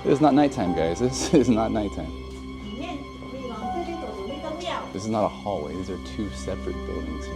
It is not nighttime, guys. This is not nighttime. This is not a hallway. These are two separate buildings here.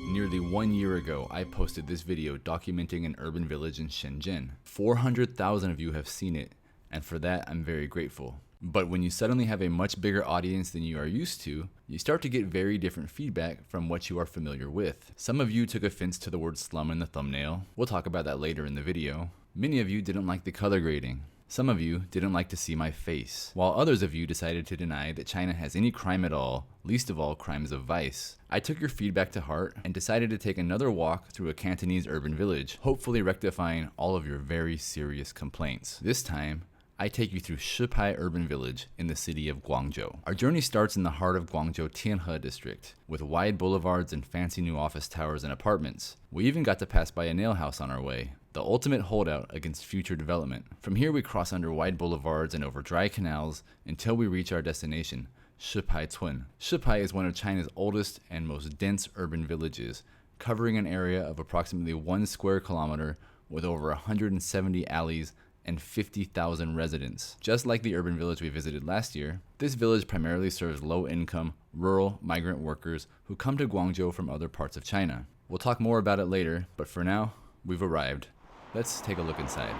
Nearly 1 year ago, I posted this video documenting an urban village in Shenzhen. 400,000 of you have seen it, and for that, I'm very grateful. But when you suddenly have a much bigger audience than you are used to, you start to get very different feedback from what you are familiar with. Some of you took offense to the word slum in the thumbnail. We'll talk about that later in the video. Many of you didn't like the color grading. Some of you didn't like to see my face, while others of you decided to deny that China has any crime at all, least of all crimes of vice. I took your feedback to heart and decided to take another walk through a Cantonese urban village, hopefully rectifying all of your very serious complaints. This time, I take you through Shipai Urban Village in the city of Guangzhou. Our journey starts in the heart of Guangzhou Tianhe district, with wide boulevards and fancy new office towers and apartments. We even got to pass by a nail house on our way, the ultimate holdout against future development. From here we cross under wide boulevards and over dry canals until we reach our destination, Shipai Cun. Shipai is one of China's oldest and most dense urban villages, covering an area of approximately 1 square kilometer with over 170 alleys and 50,000 residents. Just like the urban village we visited last year, this village primarily serves low-income, rural migrant workers who come to Guangzhou from other parts of China. We'll talk more about it later, but for now, we've arrived. Let's take a look inside.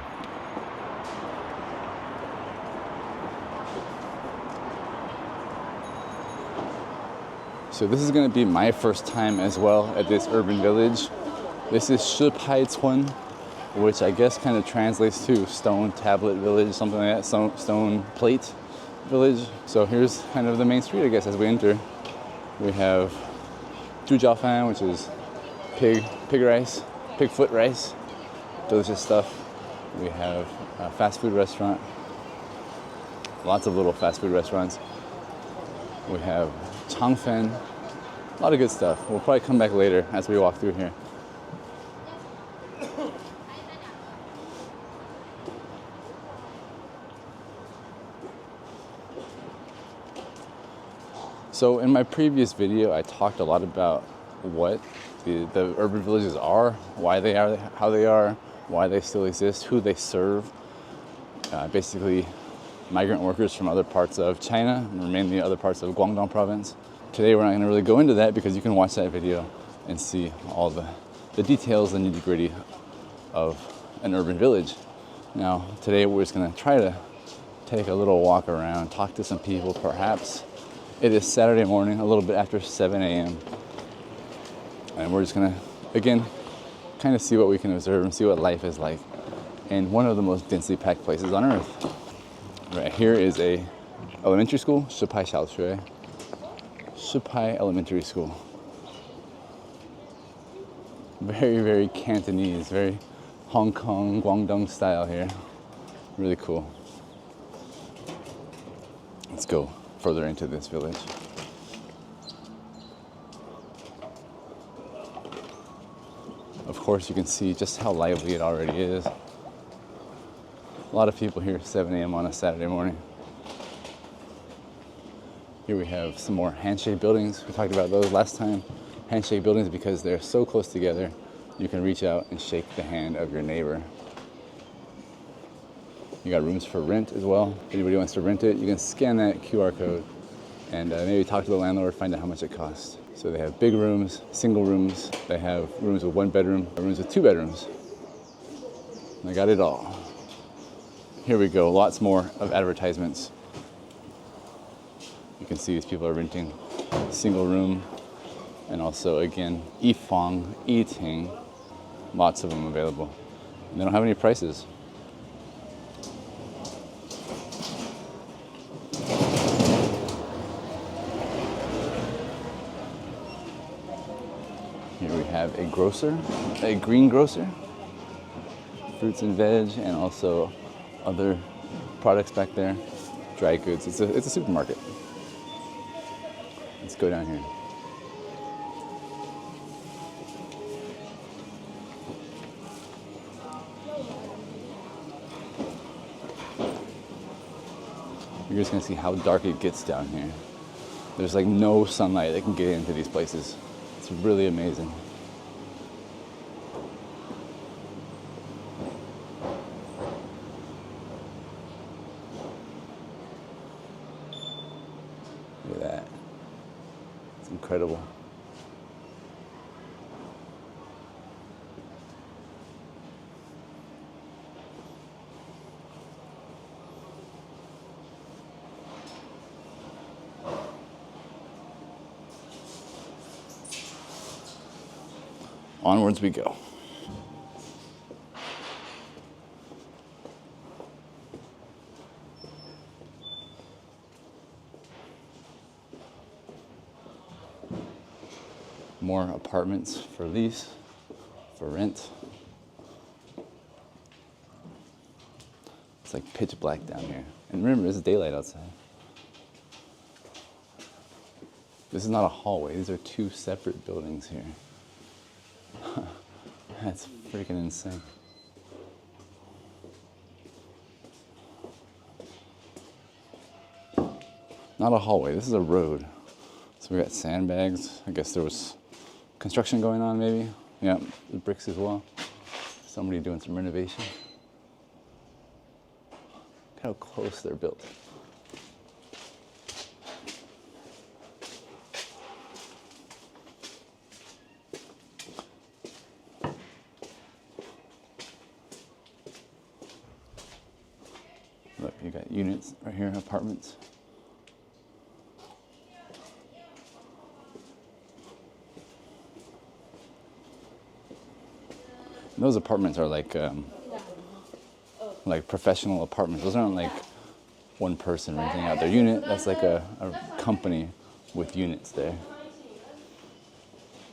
So this is going to be my first time as well at this urban village. This is Shipai Cun, which I guess kind of translates to stone tablet village, something like that, stone plate village. So here's kind of the main street, I guess, as we enter. We have Zhujiaofan, which is pig rice, pig foot rice, delicious stuff. We have a fast food restaurant, lots of little fast food restaurants. We have Changfen, a lot of good stuff. We'll probably come back later as we walk through here. So in my previous video, I talked a lot about what the urban villages are, why they are, how they are, why they still exist, who they serve. Basically, migrant workers from other parts of China, or mainly other parts of Guangdong province. Today we're not going to really go into that because you can watch that video and see all the details, the nitty-gritty of an urban village. Now, today we're just going to try to take a little walk around, talk to some people perhaps. It is Saturday morning, a little bit after 7 a.m. And we're just going to, again, kind of see what we can observe and see what life is like in one of the most densely packed places on earth. Right here is a elementary school, Shipai Xiaoshui. Shipai Elementary School. Very, very Cantonese, very Hong Kong, Guangdong style here. Really cool. Let's go further into this village. Of course, you can see just how lively it already is. A lot of people here at 7 a.m. on a Saturday morning. Here we have some more handshake buildings. We talked about those last time. Handshake buildings because they're so close together, you can reach out and shake the hand of your neighbor. You got rooms for rent as well. If anybody wants to rent it, you can scan that QR code and maybe talk to the landlord, find out how much it costs. So they have big rooms, single rooms. They have rooms with 1 bedroom, rooms with 2 bedrooms. They got it all. Here we go, lots more of advertisements. You can see these people are renting single room and also, again, Yifang, Yiting, lots of them available. And they don't have any prices. Here we have a grocer, a green grocer, fruits and veg, and also other products back there, dry goods. It's a supermarket. Let's go down here. You're just gonna see how dark it gets down here. There's like no sunlight that can get into these places. It's really amazing. Look at that. It's incredible. Onwards we go. More apartments for lease, for rent. It's like pitch black down here. And remember, it's daylight outside. This is not a hallway. These are two separate buildings here. That's freaking insane. Not a hallway, this is a road. So we got sandbags. I guess there was construction going on maybe. Yeah, the bricks as well. Somebody doing some renovation. Look how close they're built. Look, you got units right here, apartments. Those apartments are like professional apartments. Those aren't like one person renting out their unit. That's like a company with units there.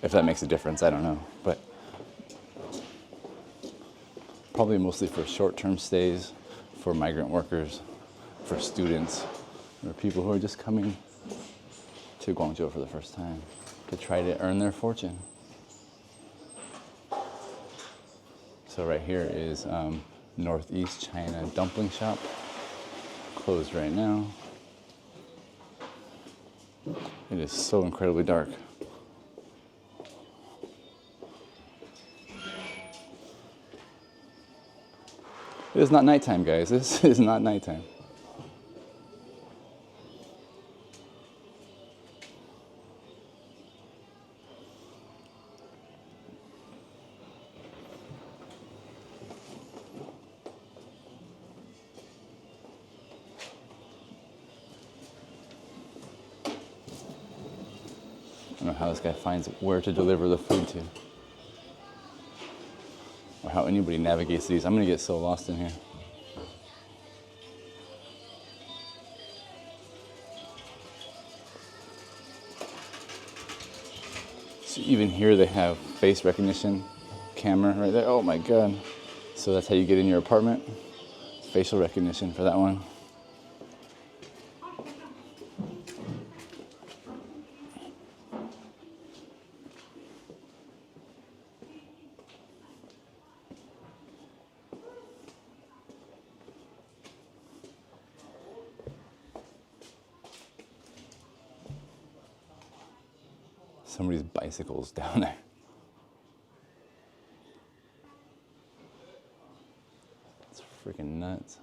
If that makes a difference, I don't know. But probably mostly for short-term stays, for migrant workers, for students, or people who are just coming to Guangzhou for the first time to try to earn their fortune. So right here is Northeast China Dumpling Shop, closed right now. It is so incredibly dark. It is not nighttime, guys. This is not nighttime. I don't know how this guy finds where to deliver the food to. Or how anybody navigates these. I'm gonna get so lost in here. So even here they have face recognition camera right there. Oh my God. So that's how you get in your apartment. Facial recognition for that one. Somebody's bicycles down there. It's freaking nuts.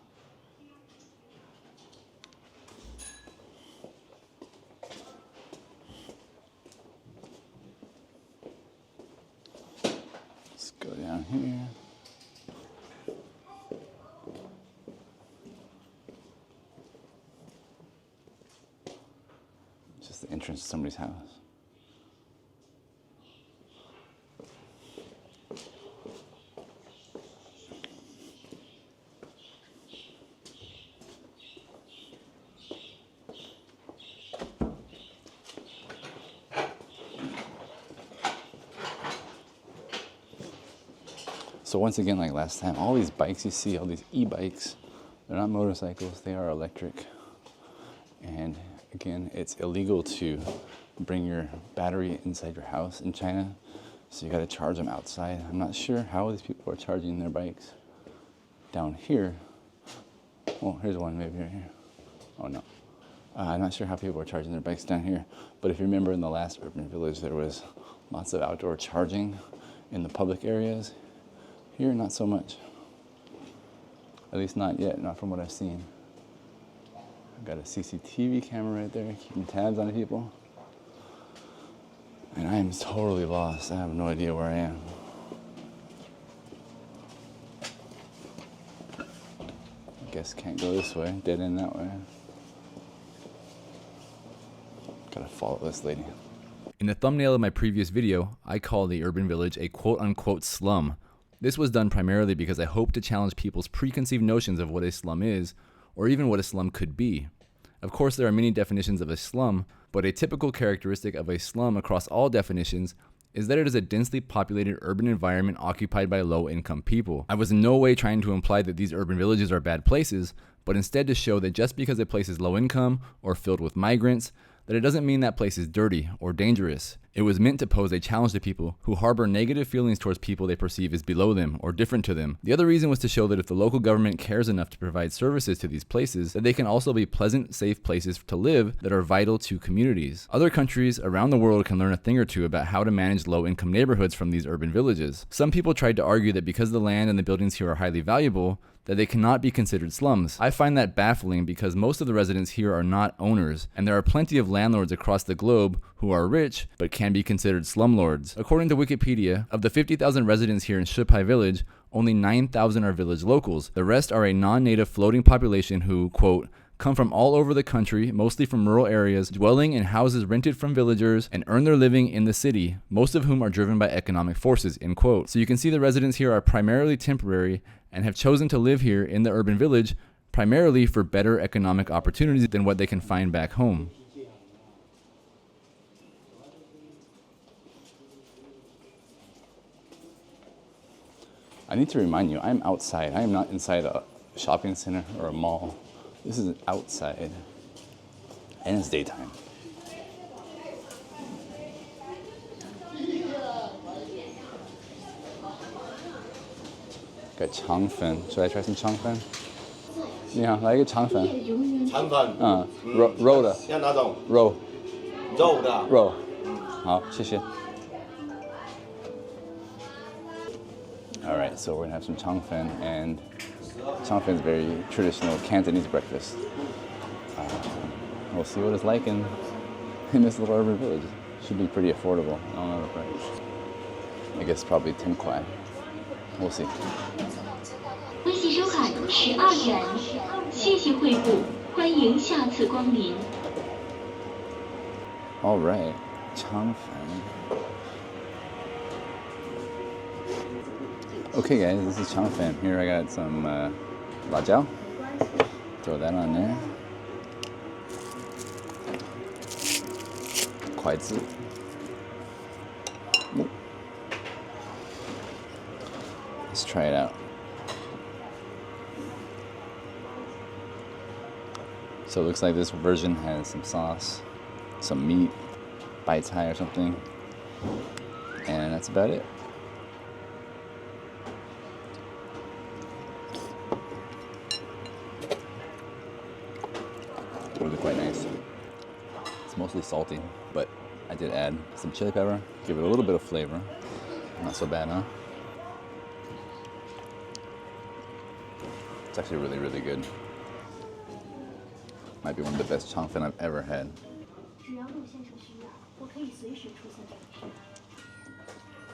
Let's go down here. Just the entrance to somebody's house. So once again, like last time, all these bikes you see, all these e-bikes, they're not motorcycles, they are electric. And again, it's illegal to bring your battery inside your house in China. So you gotta charge them outside. I'm not sure how these people are charging their bikes down here. Well, here's one maybe right here. Oh no. I'm not sure how people are charging their bikes down here. But if you remember in the last urban village, there was Lots of outdoor charging in the public areas. Here, not so much. At least not yet, not from what I've seen. I've got a CCTV camera right there, keeping tabs on people. And I am totally lost. I have no idea where I am. I guess can't go this way, dead end that way. Gotta follow this lady. In the thumbnail of my previous video, I call the urban village a quote-unquote slum. This was done primarily because I hope to challenge people's preconceived notions of what a slum is, or even what a slum could be. Of course, there are many definitions of a slum, but a typical characteristic of a slum across all definitions is that it is a densely populated urban environment occupied by low-income people. I was in no way trying to imply that these urban villages are bad places, but instead to show that just because a place is low income or filled with migrants, that it doesn't mean that place is dirty or dangerous. It was meant to pose a challenge to people who harbor negative feelings towards people they perceive as below them or different to them. The other reason was to show that if the local government cares enough to provide services to these places, that they can also be pleasant, safe places to live that are vital to communities. Other countries around the world can learn a thing or two about how to manage low-income neighborhoods from these urban villages. Some people tried to argue that because the land and the buildings here are highly valuable, that they cannot be considered slums. I find that baffling because most of the residents here are not owners, and there are plenty of landlords across the globe who are rich but can be considered slumlords. According to Wikipedia, of the 50,000 residents here in Shipai Village, only 9,000 are village locals. The rest are a non-native floating population who, quote, come from all over the country, mostly from rural areas, dwelling in houses rented from villagers, and earn their living in the city, most of whom are driven by economic forces, end quote. So you can see the residents here are primarily temporary and have chosen to live here in the urban village primarily for better economic opportunities than what they can find back home. I need to remind you, I'm outside. I am not inside a shopping center or a mall. This is outside, and it's daytime. Got 肠粉. Should I try some 肠粉? 你好，来一个肠粉。肠粉。肉的。要哪种？肉。肉的。肉。好，谢谢。All right, so we're gonna have some 肠粉 and. Changfen is very traditional Cantonese breakfast. We'll see what it's like in this little urban village. Should be pretty affordable. I don't know the price. I guess probably 10 kwai. We'll see. 微信收看12元，谢谢惠顾，欢迎下次光临。 All right, Changfen. Okay guys, this is Changfen. Here I got some la jiao. Throw that on there. Kuaizi. Let's try it out. So it looks like this version has some sauce, some meat, bai cai or something, and that's about it. Really quite nice. It's mostly salty, but I did add some chili pepper, give it a little bit of flavor. Not so bad, huh? It's actually really, really good. Might be one of the best changfen I've ever had. 只要路线程序员，我可以随时出现这个片。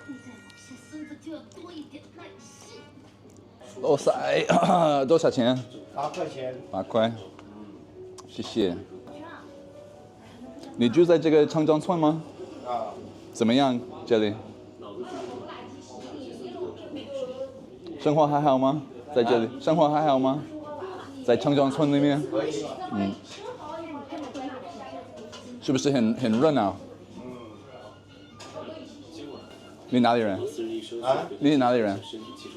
你在某些孙子就要多一点耐心。多少？多少钱8块钱。8块。谢谢。你住在这个长江村吗？啊。怎么样？这里？生活还好吗？在这里，生活还好吗？在长江村里面。嗯。是不是很热闹？你哪里人？啊？你是哪里人？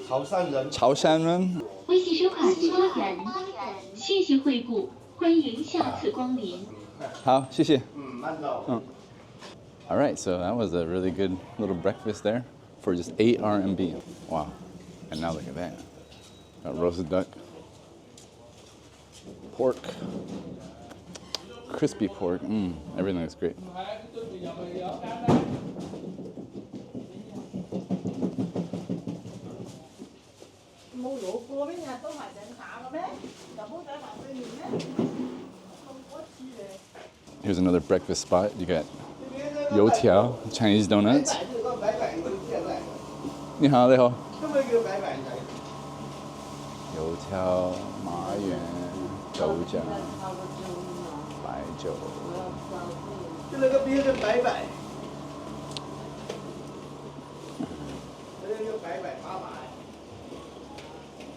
潮汕人。潮汕人。微信收看8元，谢谢惠顾。 欢迎下次光临。好，谢谢。慢走。All right, so that was a really good little breakfast there for just 8 RMB. Wow. And now look at that. Got roasted duck, pork, crispy pork. Everything looks great. 冇攞過咩啊？都係整下嘅咩？就冇仔話對面咩？我知嘅。 Here's another breakfast spot. You got youtiao, Chinese donuts. 你好，你好。油条、麻圆、豆浆、白酒。就那个别人摆摆，那个摆摆八百。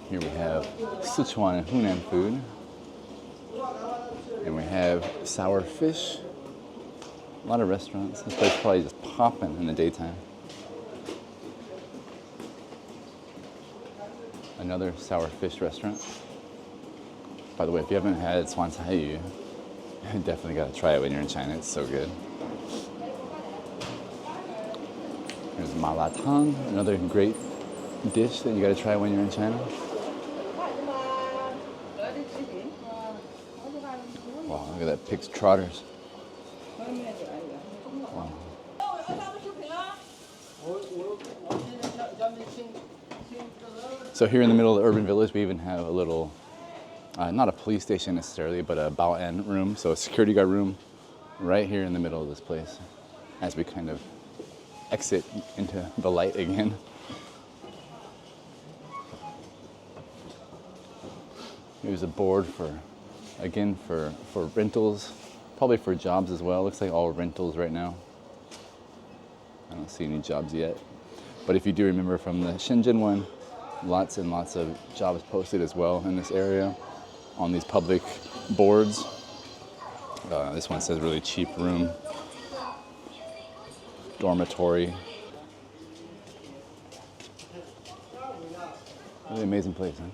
Here we have Sichuan and Hunan food. And we have sour fish. A lot of restaurants. This place probably just popping in the daytime. Another sour fish restaurant. By the way, if you haven't had Swan Cai Yu, you definitely got to try it when you're in China. It's so good. There's ma la tang, another great dish that you got to try when you're in China. Wow, look at that, pig's trotters. Wow. So here in the middle of the urban village, we even have a little, not a police station necessarily, but a baoan room, so a security guard room right here in the middle of this place as we kind of exit into the light again. Here's a board for, again, for rentals, probably for jobs as well. Looks like all rentals right now. I don't see any jobs yet. But if you do remember from the Shenzhen one, lots and lots of jobs posted as well in this area on these public boards. This one says really cheap room, dormitory. Really amazing place, huh?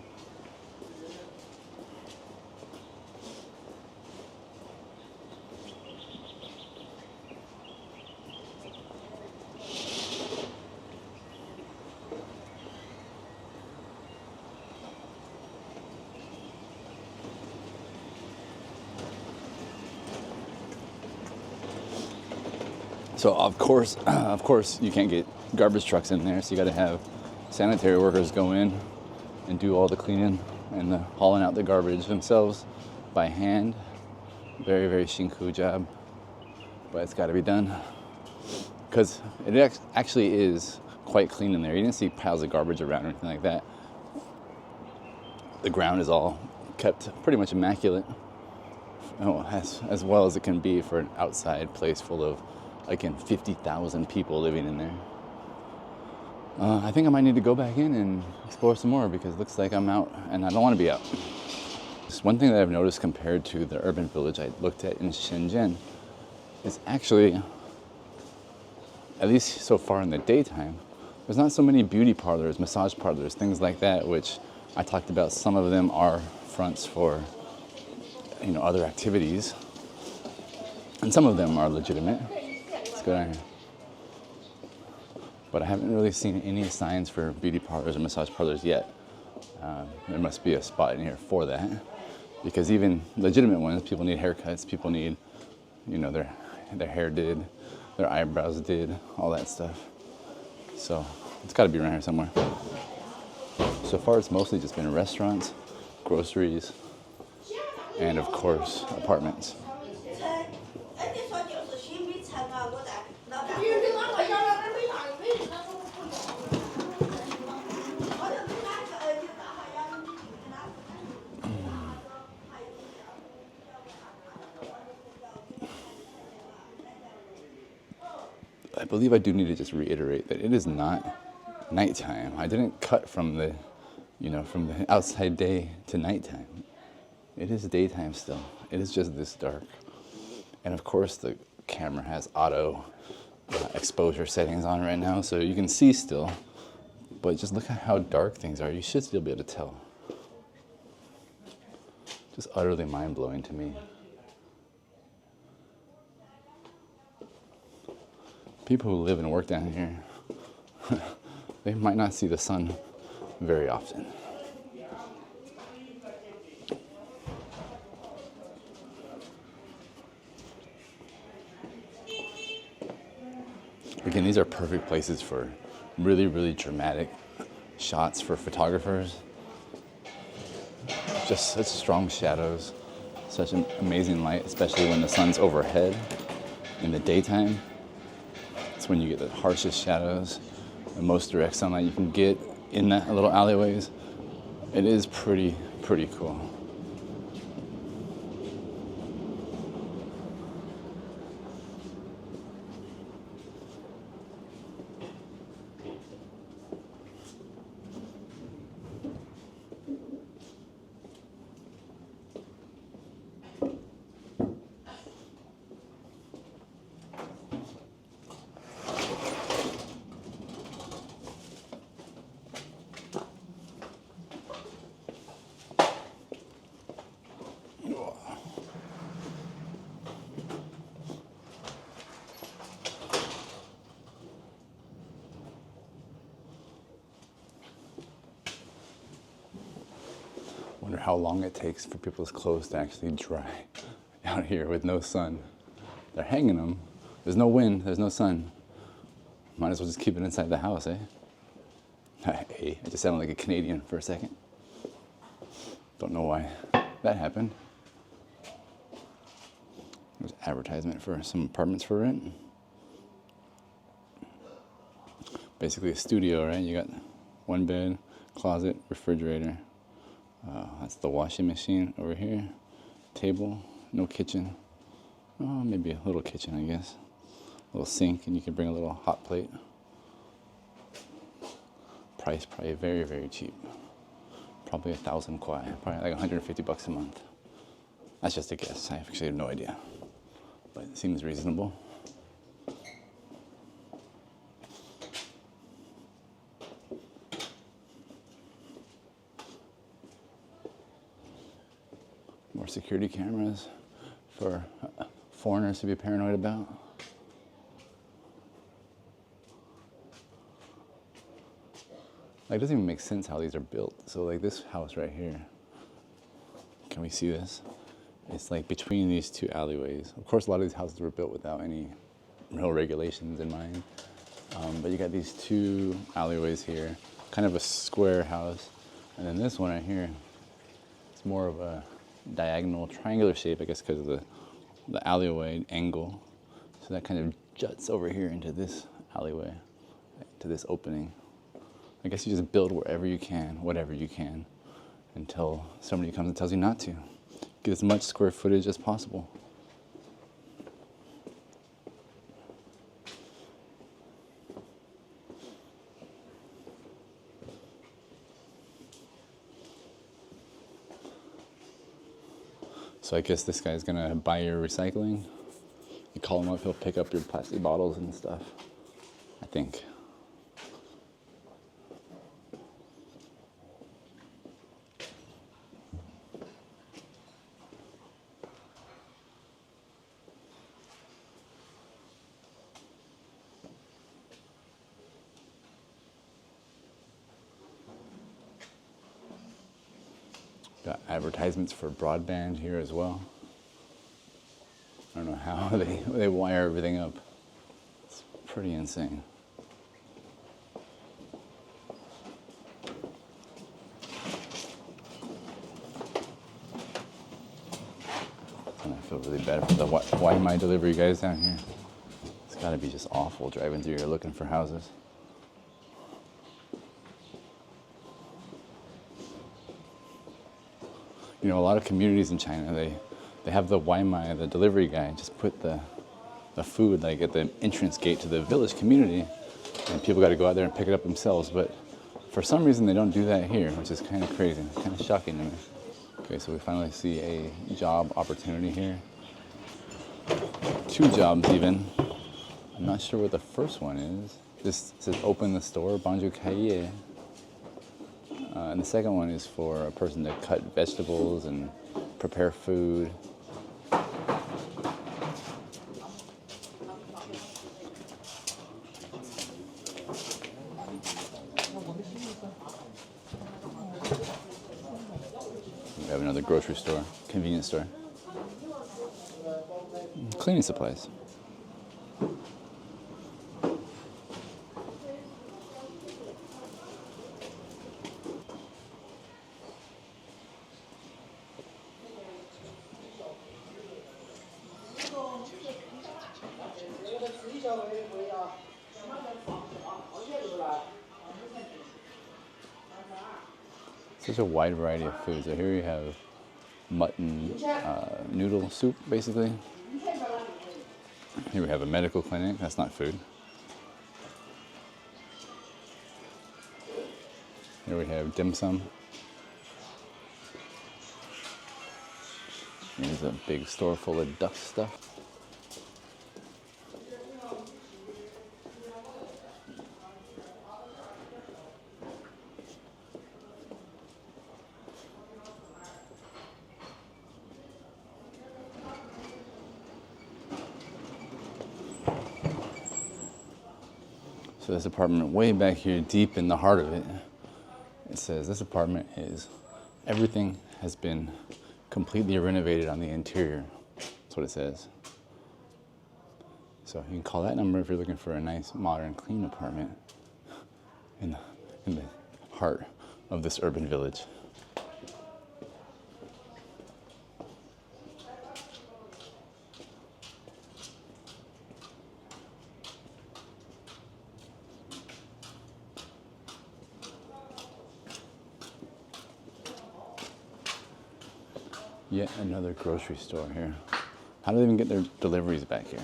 So of course, you can't get garbage trucks in there. So you got to have sanitary workers go in and do all the cleaning and the hauling out the garbage themselves by hand. Very, very shinku job, but it's got to be done because it actually is quite clean in there. You didn't see piles of garbage around or anything like that. The ground is all kept pretty much immaculate, as well as it can be for an outside place full of, again, 50,000 people living in there. I think I might need to go back in and explore some more because it looks like I'm out and I don't want to be out. Just one thing that I've noticed compared to the urban village I looked at in Shenzhen is actually, at least so far in the daytime, there's not so many beauty parlors, massage parlors, things like that, which I talked about. Some of them are fronts for, other activities, and some of them are legitimate. Let's go down here. But I haven't really seen any signs for beauty parlors or massage parlors yet. There must be a spot in here for that, because even legitimate ones, people need haircuts, people need, their hair did, their eyebrows did, all that stuff. So it's got to be around here somewhere. So far, it's mostly just been restaurants, groceries, and of course, apartments. I believe I do need to just reiterate that it is not nighttime. I didn't cut from the outside day to nighttime. It is daytime still. It is just this dark. And of course the camera has auto exposure settings on right now, so you can see still. But just look at how dark things are. You should still be able to tell. Just utterly mind-blowing to me. People who live and work down here, they might not see the sun very often. Again, these are perfect places for really, really dramatic shots for photographers. Just such strong shadows, such an amazing light, especially when the sun's overhead in the daytime. It's when you get the harshest shadows, the most direct sunlight you can get in that little alleyways. It is pretty cool. Wonder how long it takes for people's clothes to actually dry out here with no sun. They're hanging them. There's no wind, there's no sun. Might as well just keep it inside the house, eh? Hey, I just sounded like a Canadian for a second. Don't know why that happened. There's advertisement for some apartments for rent. Basically a studio, right? You got one bed, closet, refrigerator. That's the washing machine over here. Table, no kitchen. Oh, maybe a little kitchen, I guess. A little sink, and you can bring a little hot plate. Price probably very cheap. Probably 1,000 kwai, probably like 150 bucks a month. That's just a guess. I actually have no idea, but it seems reasonable. More security cameras for foreigners to be paranoid about. Like, it doesn't even make sense how these are built. So like this house right here, can we see this? It's like between these two alleyways. Of course, a lot of these houses were built without any real regulations in mind. But you got these two alleyways here, kind of a square house. And then this one right here, it's more of a diagonal triangular shape, I guess because of the alleyway angle. So that kind of juts over here into this alleyway, to this opening. I guess you just build wherever you can, whatever you can, until somebody comes and tells you not to. Get as much square footage as possible. So I guess this guy's gonna buy your recycling. You call him up, he'll pick up your plastic bottles and stuff, I think. Got advertisements for broadband here as well. I don't know how they wire everything up. It's pretty insane. And I feel really bad for the Wi-Fi delivery guys down here. It's gotta be just awful driving through here looking for houses. You know, a lot of communities in China, they have the Waimai, the delivery guy, just put the food like at the entrance gate to the village community, and people got to go out there and pick it up themselves. But for some reason, they don't do that here, which is kind of crazy, kind of shocking to me. Okay, so we finally see a job opportunity here. 2 jobs even. I'm not sure what the first one is. This says open the store, Guangzhou Shipai Cun. And the second one is for a person to cut vegetables and prepare food. We have another grocery store, convenience store. Cleaning supplies. Such a wide variety of foods. So here you have mutton noodle soup, basically. Here we have a medical clinic. That's not food. Here we have dim sum. Here's a big store full of duck stuff. So this apartment way back here, deep in the heart of it, it says this apartment is, everything has been completely renovated on the interior. That's what it says. So you can call that number if you're looking for a nice, modern, clean apartment in the heart of this urban village. Yet another grocery store here. How do they even get their deliveries back here?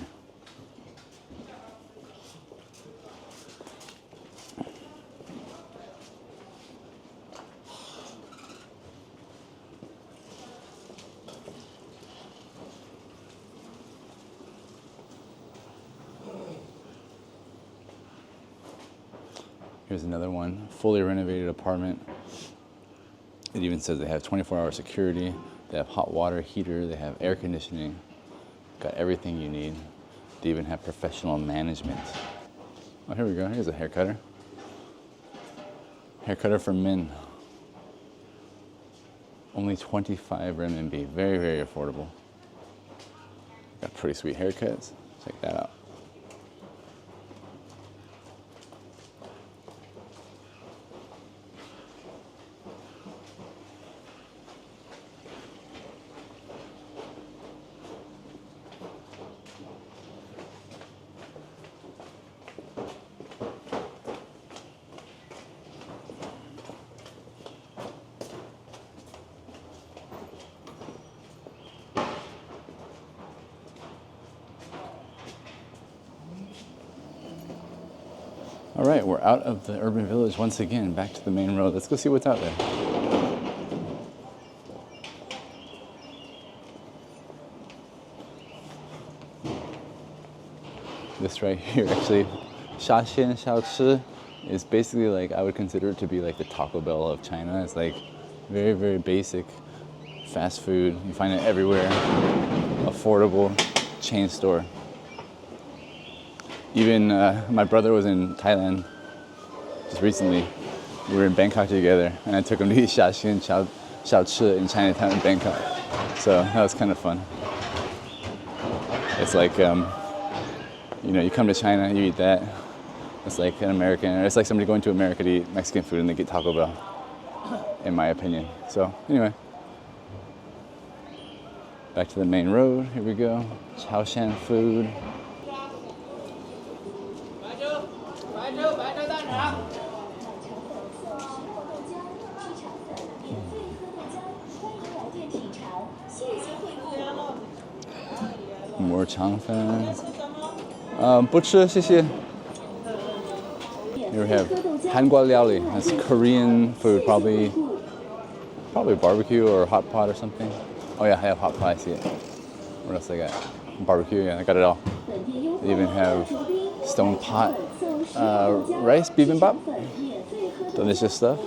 Here's another one, fully renovated apartment. It even says they have 24-hour security. They have hot water heater, they have air conditioning, got everything you need. They even have professional management. Oh, here we go, here's a haircutter. Haircutter for men. Only 25 renminbi, very, very affordable. Got pretty sweet haircuts, check that out. All right, we're out of the urban village once again, back to the main road. Let's go see what's out there. This right here, actually, 沙县小吃 is basically like, I would consider it to be like the Taco Bell of China. It's like very, very basic fast food. You find it everywhere, affordable chain store. Even my brother was in Thailand just recently. We were in Bangkok together, and I took him to eat Shaxian Xiao Chi in Chinatown in Bangkok. So that was kind of fun. It's like, you know, you come to China, you eat that. It's like an American, or it's like somebody going to America to eat Mexican food and they get Taco Bell, in my opinion. So anyway, back to the main road. Here we go. Chaoshan food. More 肠粉。不吃，谢谢。Here we have 韩国料理. That's Korean food, probably barbecue or hot pot or something. Oh yeah, I have hot pot. I see it. What else they got? Barbecue. Yeah, I got it all. They even have stone pot rice bibimbap. Delicious stuff.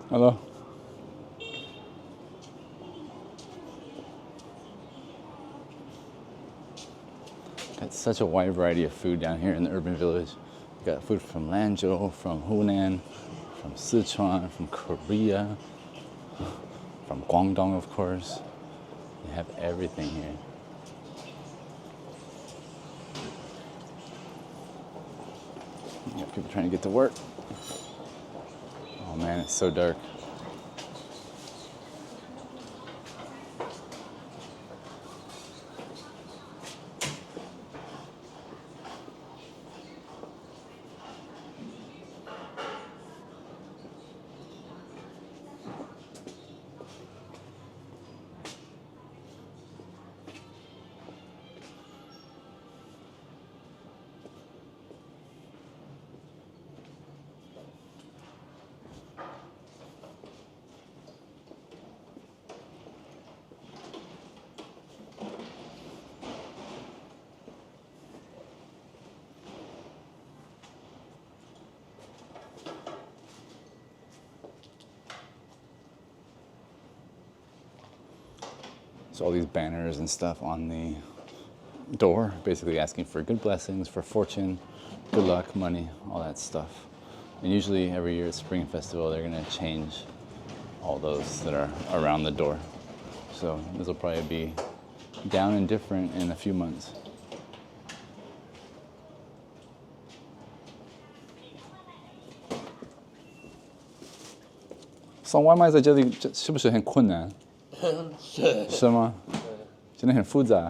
Hello. Got such a wide variety of food down here in the urban village. You got food from Lanzhou, from Hunan, from Sichuan, from Korea, from Guangdong, of course. You have everything here. You got people trying to get to work. Oh man, it's so dark. So all these banners and stuff on the door, basically asking for good blessings, for fortune, good luck, money, all that stuff. And usually every year at Spring Festival, they're gonna change all those that are around the door. So this will probably be down and different in a few months.送外卖在这里是不是很困难？是吗？真的很复杂。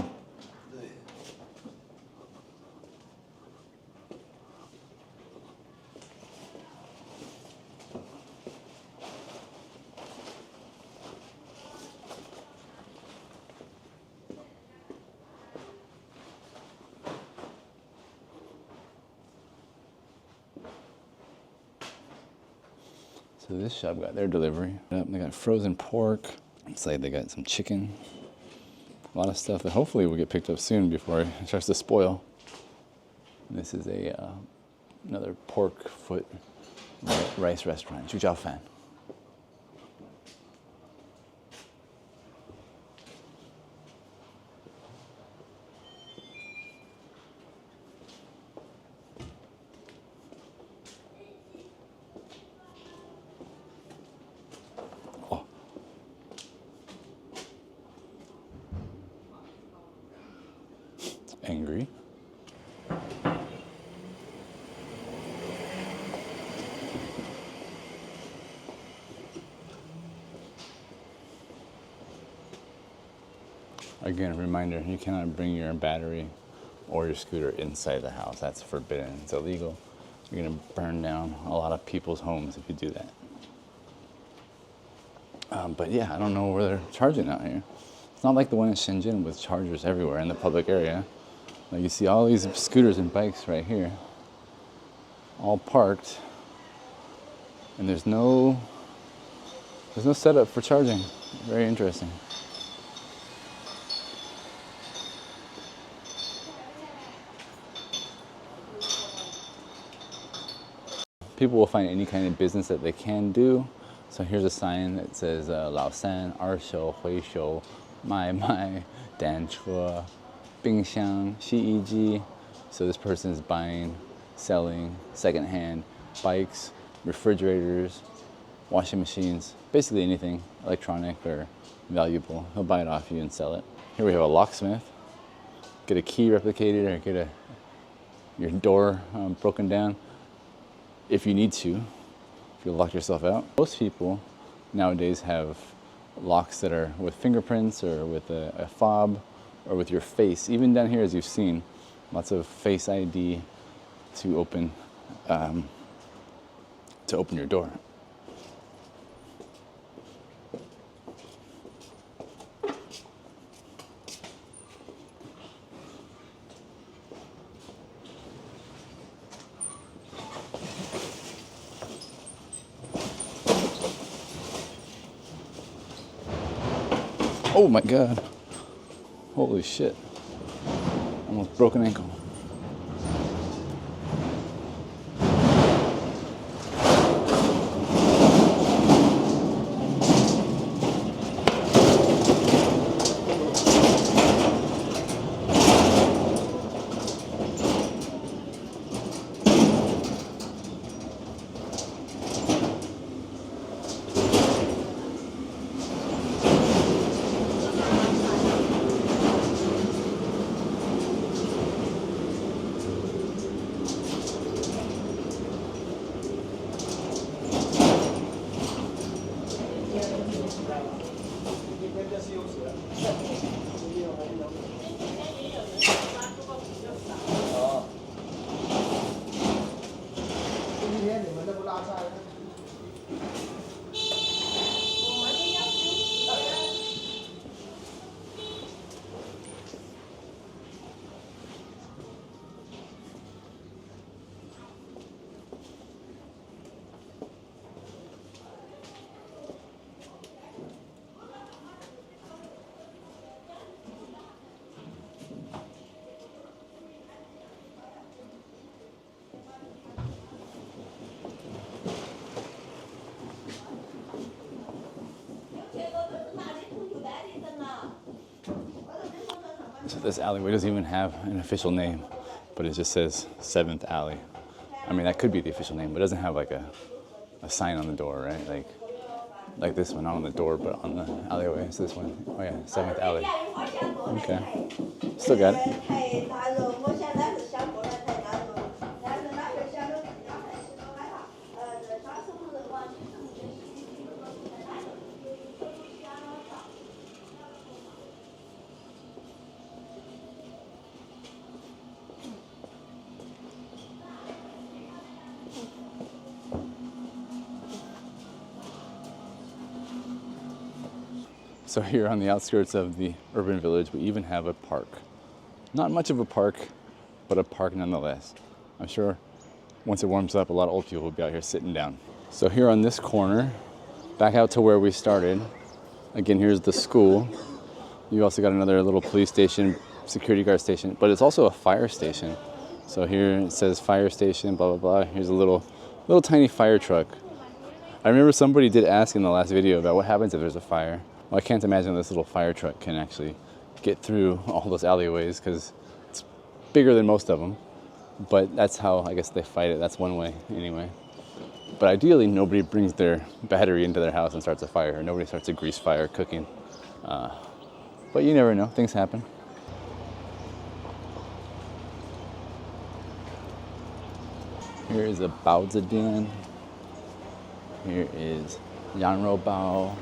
So this shop got their delivery. They got frozen pork. It's like they got some chicken. A lot of stuff that hopefully will get picked up soon before it starts to spoil. This is another pork foot rice restaurant, 就叫饭. Angry. Again, a reminder, you cannot bring your battery or your scooter inside the house. That's forbidden. It's illegal. You're going to burn down a lot of people's homes if you do that. But yeah, I don't know where they're charging out here. It's not like the one in Shenzhen with chargers everywhere in the public area. Like you see all these scooters and bikes right here, all parked, and there's no setup for charging. Very interesting. People will find any kind of business that they can do. So here's a sign that says 老三二手回收卖单车 冰箱洗衣机. So this person is buying, selling secondhand bikes, refrigerators, washing machines, basically anything electronic or valuable. He'll buy it off you and sell it. Here we have a locksmith. Get a key replicated or get your door broken down if you need to, if you lock yourself out. Most people nowadays have locks that are with fingerprints or with a fob or with your face. Even down here, as you've seen, lots of face ID to open your door. Oh my God. Holy shit. Almost broke an ankle. So this alleyway doesn't even have an official name, but it just says 7th Alley. I mean, that could be the official name, but it doesn't have like a sign on the door, right? Like this one, not on the door, but on the alleyway. So this one, oh yeah, 7th Alley. Okay, still got it. So here on the outskirts of the urban village, we even have a park. Not much of a park, but a park nonetheless. I'm sure once it warms up, a lot of old people will be out here sitting down. So here on this corner, back out to where we started. Again, here's the school. You also got another little police station, security guard station, but it's also a fire station. So here it says fire station, blah, blah, blah. Here's a little tiny fire truck. I remember somebody did ask in the last video about what happens if there's a fire. Well, I can't imagine this little fire truck can actually get through all those alleyways because it's bigger than most of them. But that's how I guess they fight it. That's one way anyway. But ideally, nobody brings their battery into their house and starts a fire. Or nobody starts a grease fire cooking. But you never know. Things happen. Here is a Baozi Dian. Here is Yanrou Bao.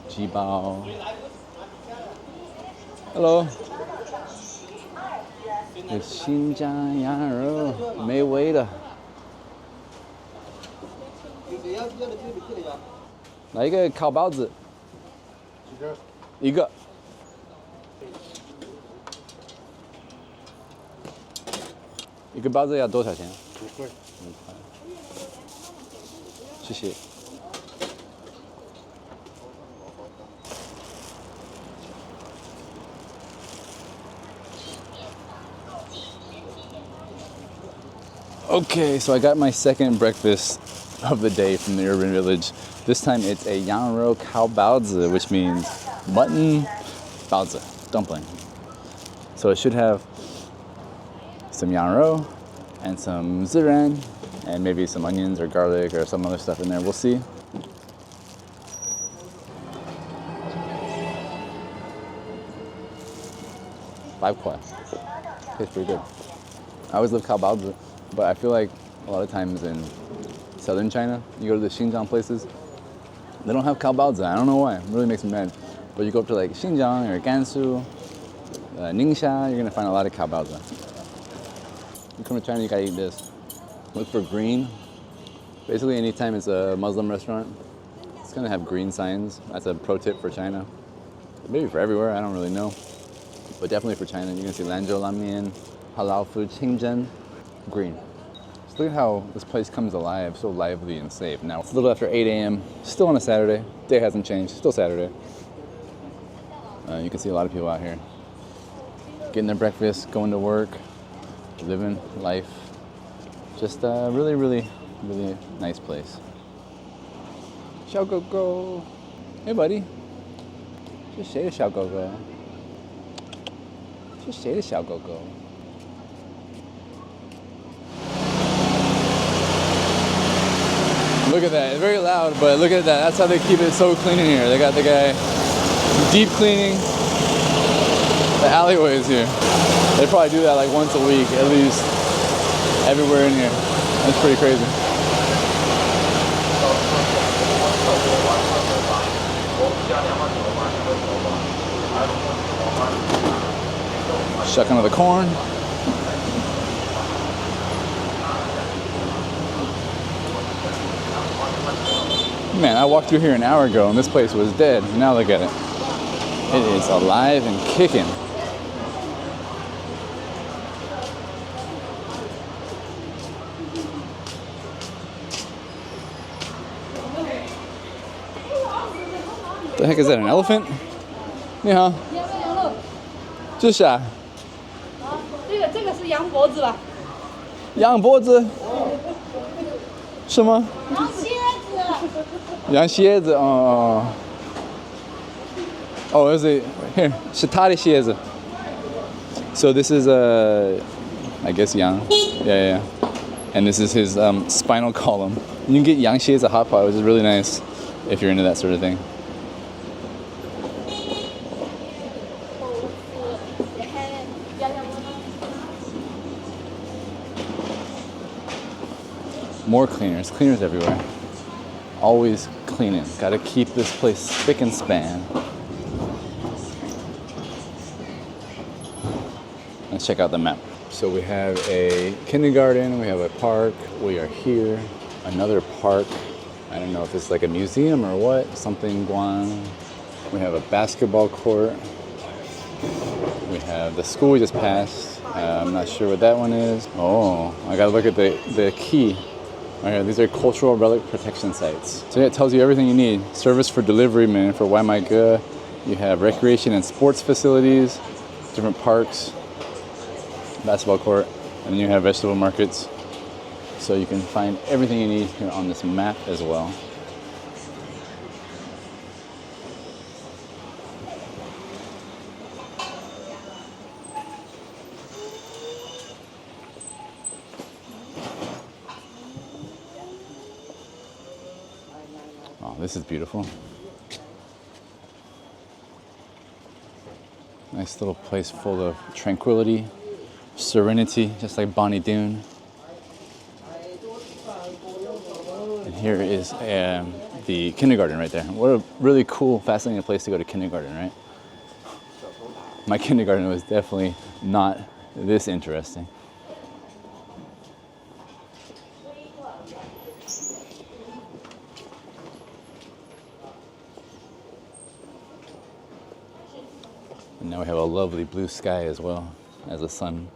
Jibao. Hello. It's Xinjiang Yanrou, 美味的。来一个烤包子。一个。一个包子要多少钱？5块。5块。谢谢。Okay, so I got my second breakfast of the day from the urban village. This time it's a Yanrou cow baozi, which means mutton baozi, dumpling. So it should have some Yanrou and some ziran and maybe some onions or garlic or some other stuff in there. We'll see. $5. Tastes pretty good. I always love cow baozi. But I feel like a lot of times in southern China, you go to the Xinjiang places, they don't have cow baozi. I don't know why. It really makes me mad. But you go up to like Xinjiang or Gansu, Ningxia, you're gonna find a lot of cow baozi. You come to China, you gotta eat this. Look for green. Basically, anytime it's a Muslim restaurant, it's gonna have green signs. That's a pro tip for China. Maybe for everywhere, I don't really know. But definitely for China, you're gonna see Lanzhou Lamian, halal food, Qingzhen. Green. Just look at how this place comes alive, so lively and safe. Now it's a little after 8 a.m. Still on a Saturday. Day hasn't changed. Still Saturday. You can see a lot of people out here getting their breakfast, going to work, living life. Just a really, really, really nice place. Xiao Go Go. Hey, buddy. Just say the Xiao Go Go. Just say the Xiao Go Go. Look at that, it's very loud, but look at that. That's how they keep it so clean in here. They got the guy deep cleaning the alleyways here. They probably do that like once a week, at least, everywhere in here. That's pretty crazy. Shucking of the corn. Man, I walked through here an hour ago and this place was dead. Now look at it. It is alive and kicking. The heck is that, an elephant? 你好。这是啥？这个是羊脖子吧？羊脖子？什么？羊蝎子。羊蝎子，哦，这是 here 是他的蝎子。So this is I guess Yang. Yeah. And this is his spinal column. You can get Yangxi as a hot pot, which is really nice if you're into that sort of thing. More cleaners everywhere. Always cleaning. Gotta keep this place spick and span. Let's check out the map. So we have a kindergarten, we have a park, we are here. Another park. I don't know if it's like a museum or what, something Guang. We have a basketball court. We have the school we just passed. I'm not sure what that one is. Oh, I gotta look at the key. Okay, these are cultural relic protection sites. So it tells you everything you need. Service for delivery, man, for Waimai. You have recreation and sports facilities, different parks, basketball court, and then you have vegetable markets. So you can find everything you need here on this map as well. Oh, this is beautiful. Nice little place full of tranquility, serenity, just like Bonnie Doon. And here is the kindergarten right there. What a really cool, fascinating place to go to kindergarten, right? My kindergarten was definitely not this interesting. And now we have a lovely blue sky as well as the sun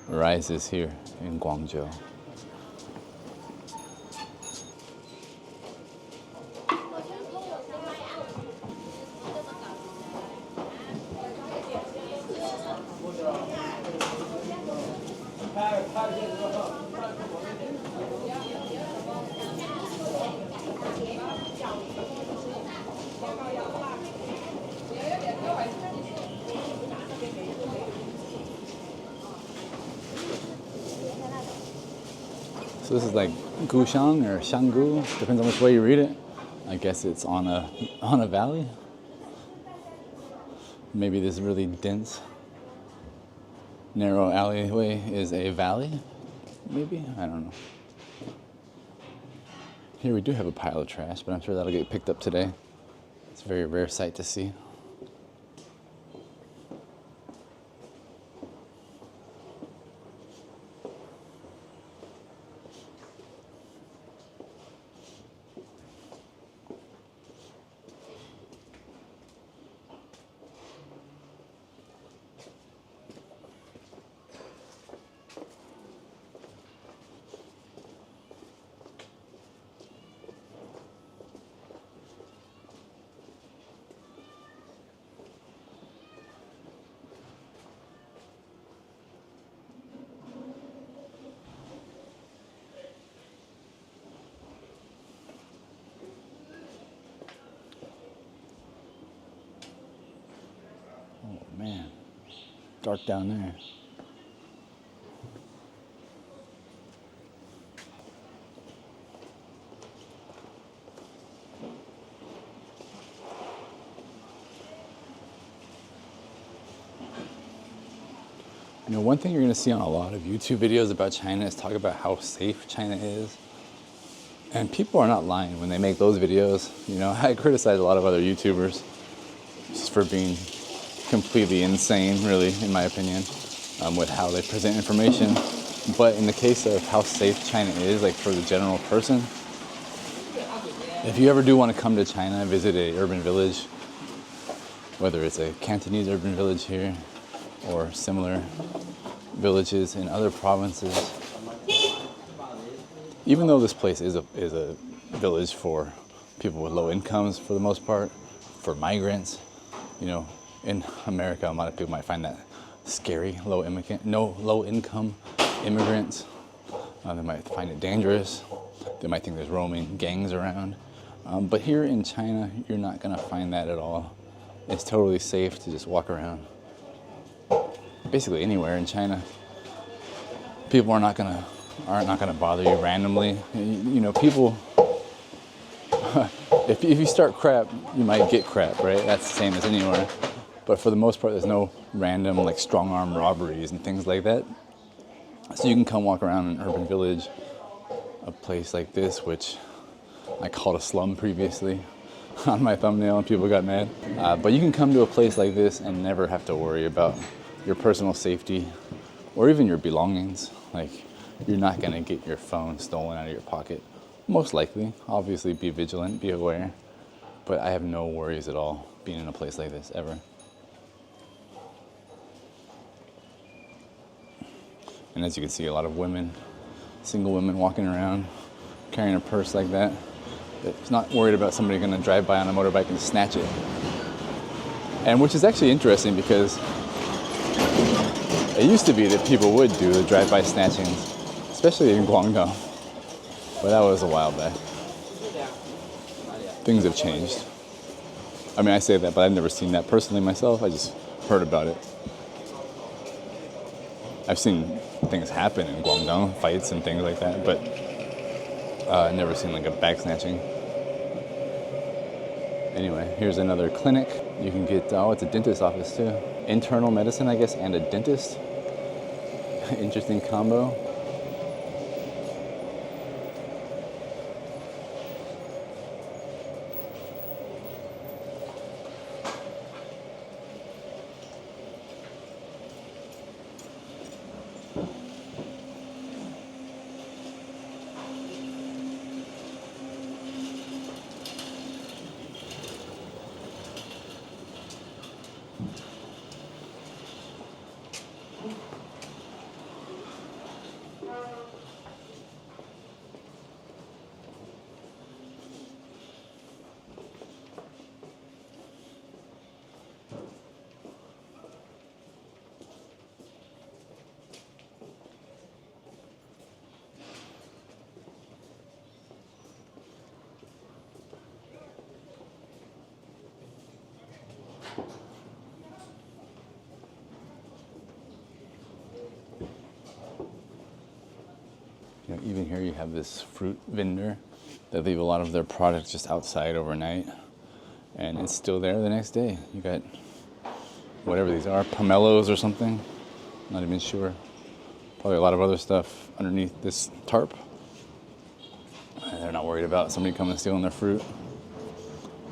rises here in Guangzhou. So this is like Gushang or Shanggu, depends on which way you read it. I guess it's on a valley. Maybe this really dense, narrow alleyway is a valley. Maybe, I don't know. Here we do have a pile of trash, but I'm sure that'll get picked up today. It's a very rare sight to see. Man, dark down there. You know, one thing you're going to see on a lot of YouTube videos about China is talk about how safe China is. And people are not lying when they make those videos. You know, I criticize a lot of other YouTubers just for being completely insane, really, in my opinion, with how they present information. But in the case of how safe China is, like for the general person, if you ever do want to come to China, visit a urban village, whether it's a Cantonese urban village here or similar villages in other provinces, even though this place is a village for people with low incomes for the most part, for migrants, you know, in America, a lot of people might find that scary, low income immigrants. They might find it dangerous. They might think there's roaming gangs around. But here in China, you're not gonna find that at all. It's totally safe to just walk around. basically anywhere in China. People are not gonna bother you randomly. You know, people. If you start crap, you might get crap, right? That's the same as anywhere. But for the most part, there's no random like strong arm robberies and things like that. So you can come walk around an urban village, a place like this, which I called a slum previously on my thumbnail and people got mad. But you can come to a place like this and never have to worry about your personal safety or even your belongings. Like, you're not gonna get your phone stolen out of your pocket. Most likely. Obviously be vigilant, be aware. But I have no worries at all being in a place like this ever. And as you can see, a lot of women, single women walking around, carrying a purse like that. It's not worried about somebody gonna drive by on a motorbike and snatch it. And which is actually interesting because it used to be that people would do the drive-by snatchings, especially in Guangzhou. But that was a while back. Things have changed. I mean, I say that, but I've never seen that personally myself. I just heard about it. I've seen things happen in Guangdong, fights and things like that, but I've never seen like a bag snatching. Anyway, here's another clinic. You can get, oh, it's a dentist office too. Internal medicine, I guess, and a dentist. Interesting combo. You know, even here you have this fruit vendor. They leave a lot of their products just outside overnight, and it's still there the next day. You got whatever these are, pomelos or something. Not even sure. Probably a lot of other stuff underneath this tarp. And they're not worried about somebody coming and stealing their fruit.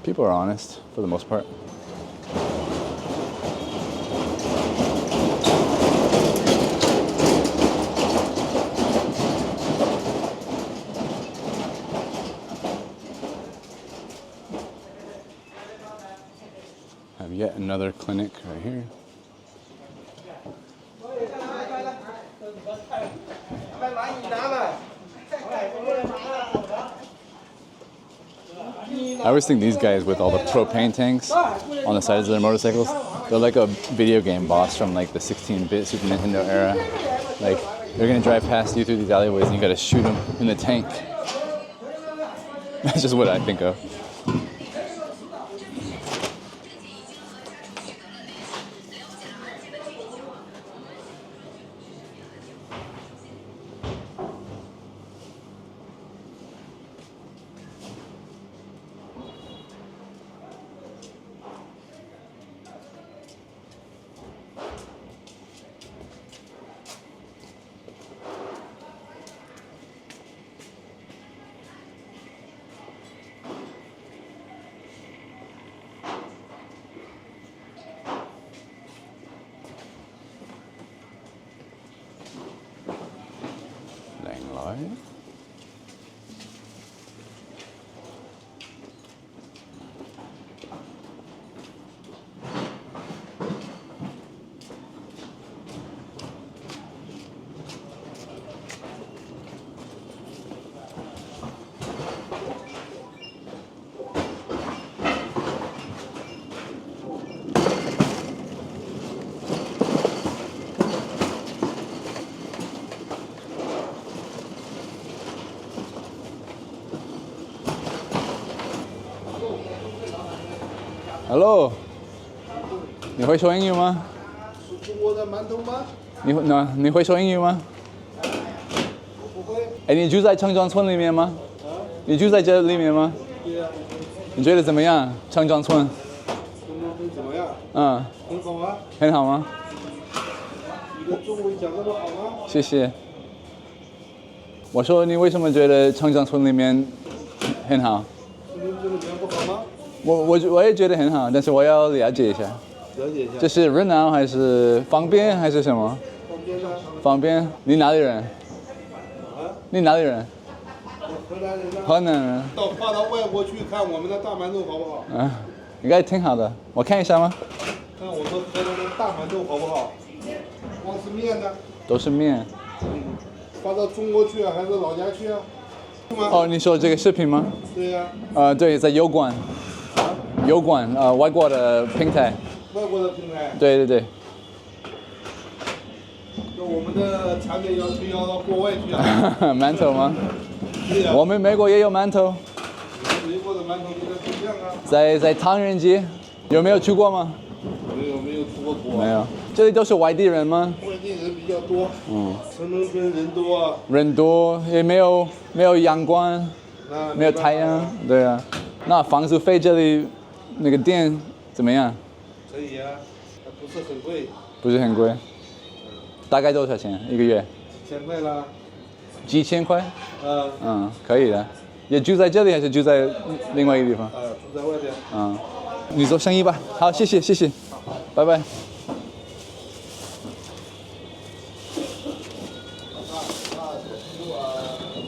People are honest for the most part. Have yet another clinic right here. I always think these guys with all the propane tanks on the sides of their motorcycles, they're like a video game boss from like the 16-bit Super Nintendo era. Like, they're gonna drive past you through these alleyways and you gotta shoot them in the tank. That's just what I think of. Hello， 你会说英语吗？是中国的馒头吗？你会说英语吗？我不会。哎，你住在城庄村里面吗？你住在这里面吗？对呀。你觉得怎么样？城庄村？中国村怎么样？很好啊。很好吗？你的中文讲得好吗？谢谢。我说你为什么觉得城庄村里面很好？城庄村里面不好吗？我也觉得很好，但是我要了解一下。了解一下。这是热闹还是方便还是什么？方便啊。方便。你哪里人？你哪里人？河南人啊。河南人。发到外国去看我们的大馒头好不好？应该挺好的。我看一下吗？看我们河南的大馒头好不好？光是面呢？都是面。发到中国去啊，还是老家去啊？哦，你说这个视频吗？对呀。对，在油管。油管外国的平台。外国的平台。对对对。那我们的产品要推销到国外去啊？馒头吗？对呀。我们美国也有馒头。美国的馒头跟它不一样啊。在唐人街，有没有去过吗？没有出过国。没有。这里都是外地人吗？外地人比较多。城中村人多啊。人多，也没有阳光，没有太阳。对啊。那房租费这里那个店怎么样？可以啊，它不是很贵。不是很贵。大概多少钱一个月？1000块啦。几千块？可以的。也住在这里还是住在另外一个地方？住在外边。你做生意吧。好，谢谢，拜拜。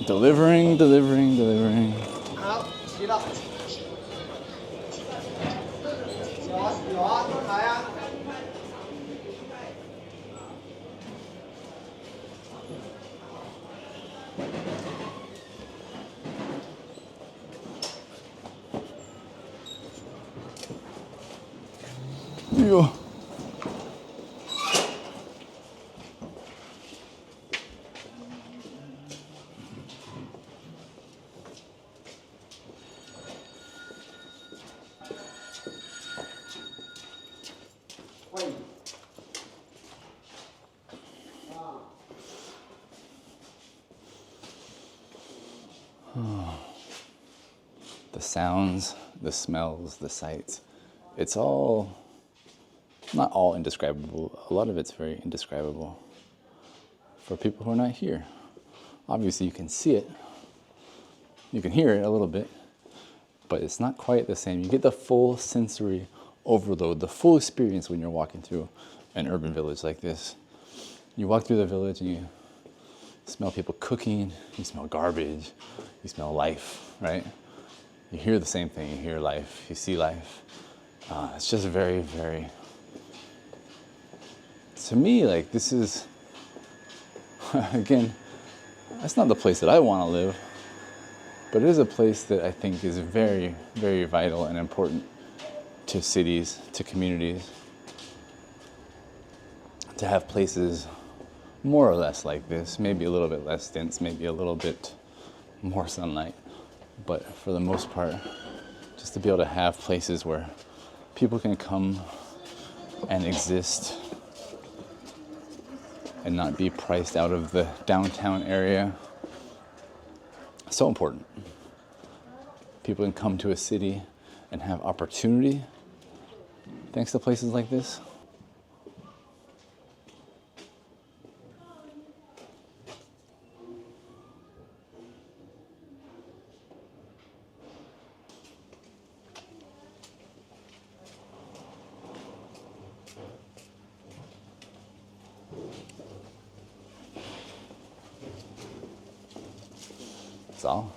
Delivering. 好，齐了。有啊，多少呀？哎呦。The sounds, the smells, the sights, it's all, not all indescribable. A lot of it's very indescribable for people who are not here. Obviously you can see it, you can hear it a little bit, but it's not quite the same. You get the full sensory overload, the full experience when you're walking through an urban village like this. You walk through the village and you smell people cooking, you smell garbage, you smell life, right? You hear the same thing, you hear life, you see life. It's just very, very, to me, like this is, again, that's not the place that I want to live, but it is a place that I think is very, very vital and important to cities, to communities, to have places more or less like this, maybe a little bit less dense, maybe a little bit more sunlight. But for the most part, just to be able to have places where people can come and exist and not be priced out of the downtown area. So important. People can come to a city and have opportunity thanks to places like this. That's all.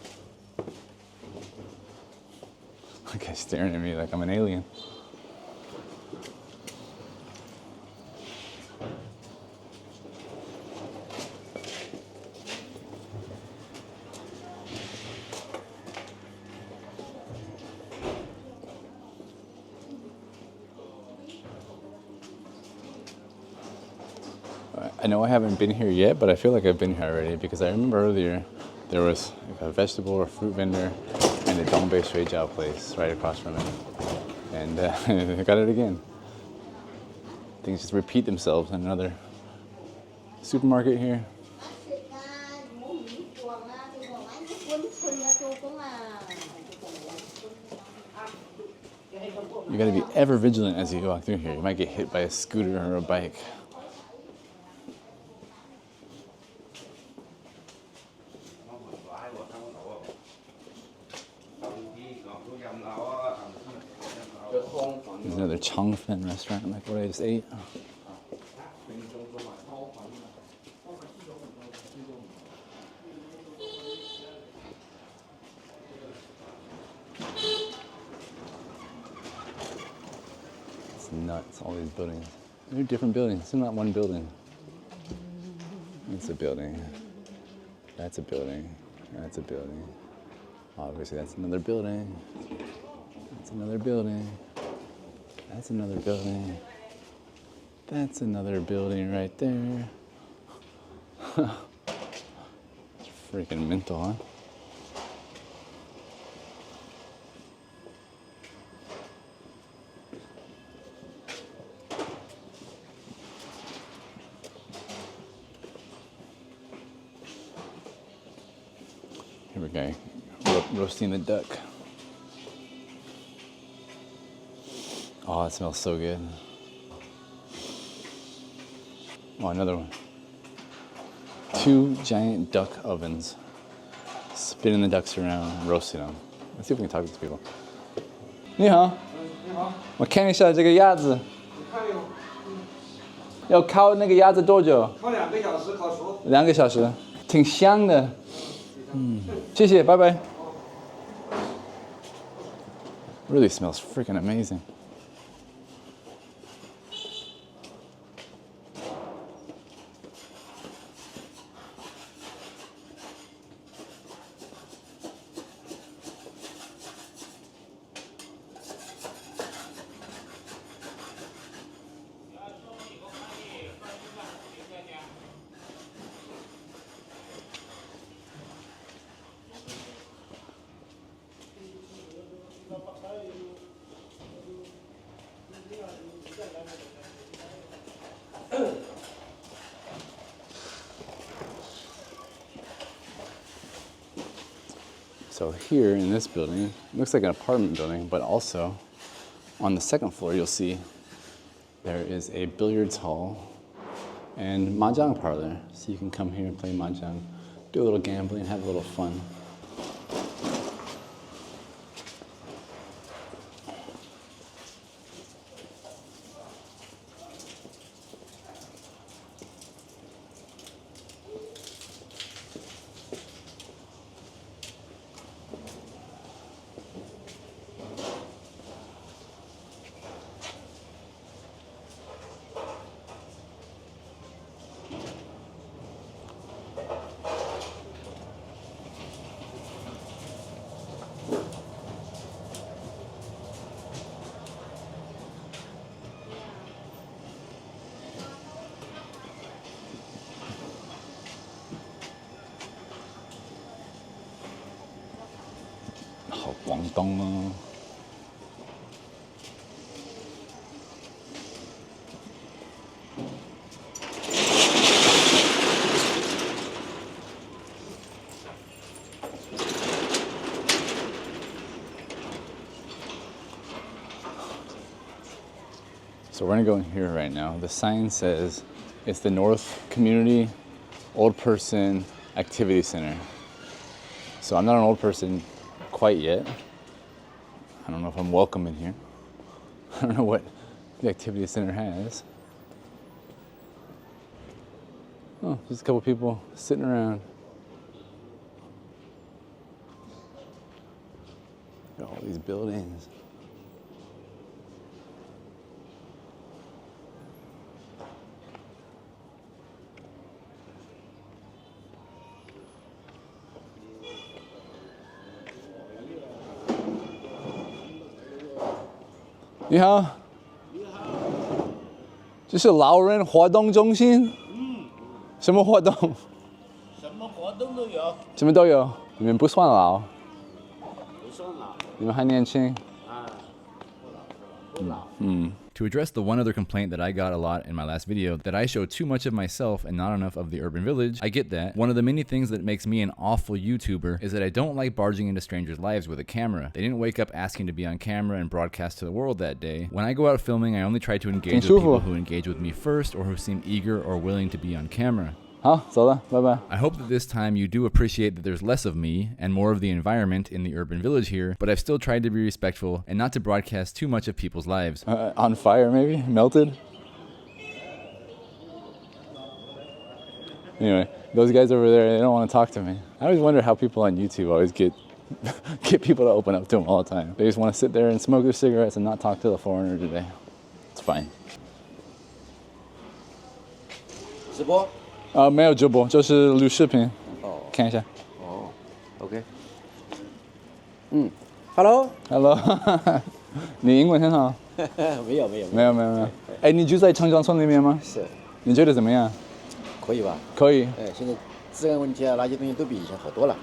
Like guy's staring at me like I'm an alien. I know I haven't been here yet, but I feel like I've been here already because I remember earlier there was like a vegetable or fruit vendor and a Dongbei Shui Jiao place right across from it. And I got it again. Things just repeat themselves. Another supermarket here. You gotta be ever vigilant as you walk through here. You might get hit by a scooter or a bike. There's another Chongfen restaurant like what I just ate. It's nuts, all these buildings. They're different buildings, it's not one building. It's a building. That's a building. That's a building. Obviously that's another building. That's another building. That's another building. That's another building right there. It's freaking mental, huh? Here we go, roasting the duck. Oh, it smells so good. Oh, another one. 2 giant duck ovens. Spinning the ducks around, roasting them. Let's see if we can talk to these people. 你好，你好，我看一下这个鸭子，你看哟，要烤那个鸭子多久烤2个小时，烤熟。？2个小时，挺香的。谢谢，拜拜。Really smells freaking amazing. So here in this building, it looks like an apartment building, but also on the second floor, you'll see there is a billiards hall and mahjong parlor. So you can come here and play mahjong, do a little gambling, have a little fun. So we're gonna go in here right now. The sign says it's the North Community Old Person Activity Center. So I'm not an old person quite yet. I don't know if I'm welcome in here. I don't know what the activity center has. Oh, just a couple people sitting around. Got all these buildings. You hao. 这是老人活动中心。什么活动？什么活动都有，什么都有。你们不算老，不算老你们还年轻。啊，不老。To address the one other complaint that I got a lot in my last video, that I show too much of myself and not enough of the urban village, I get that. One of the many things that makes me an awful YouTuber is that I don't like barging into strangers' lives with a camera. They didn't wake up asking to be on camera and broadcast to the world that day. When I go out filming, I only try to engage with people who engage with me first or who seem eager or willing to be on camera. 好，走了，拜拜。 I hope that this time you do appreciate that there's less of me and more of the environment in the urban village here, but I've still tried to be respectful and not to broadcast too much of people's lives. On fire, maybe? Melted? Anyway, those guys over there, they don't want to talk to me. I always wonder how people on YouTube always get people to open up to them all the time. They just want to sit there and smoke their cigarettes and not talk to the foreigner today. It's fine. 直播？没有直播，就是录视频。哦，看一下。哦 ，OK。Hello。Hello， 你英文很好。没有。哎，你住在长江村那边吗？是。你觉得怎么样？可以吧？可以。哎，现在治安问题啊，那些东西都比以前好多了。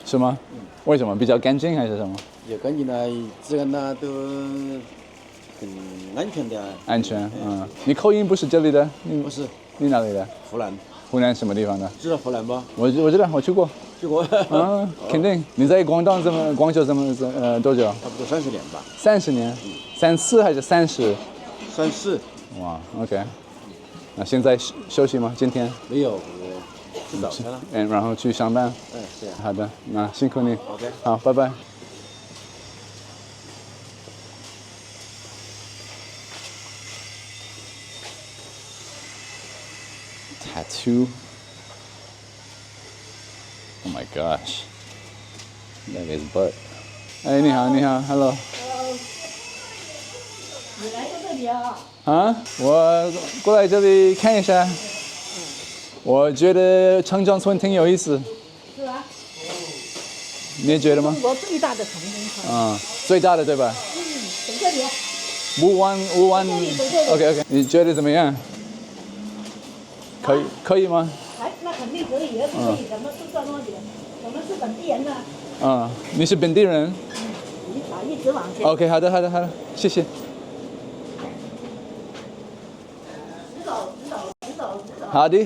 是吗？为什么？比较干净还是什么？也干净呢，治安呢都很安全的。安全，你口音不是这里的？不是。你哪里的？湖南。湖南什么地方的？知道湖南不？我知道，我去过。去过。肯定。你在广州多久？差不多30年吧。30年？34还是30？34。哇 ，OK。那现在休息吗？今天？没有，我吃早餐了。然后去上班。是啊。好的，那辛苦你。 OK。好，拜拜。Tattoo. Oh my gosh. That is butt. 哎，你好，Hello。你来到这里啊？啊，我过来这里看一下。我觉得长江村挺有意思。是啊。你也觉得吗？中国最大的长江村。最大的对吧？等这里。5万。OK， 你觉得怎么样？可以吗？那肯定可以，也可以，怎么都赚多点。我们是本地人呢。你是本地人？一直往前。OK， 好的，谢谢。直走。好的。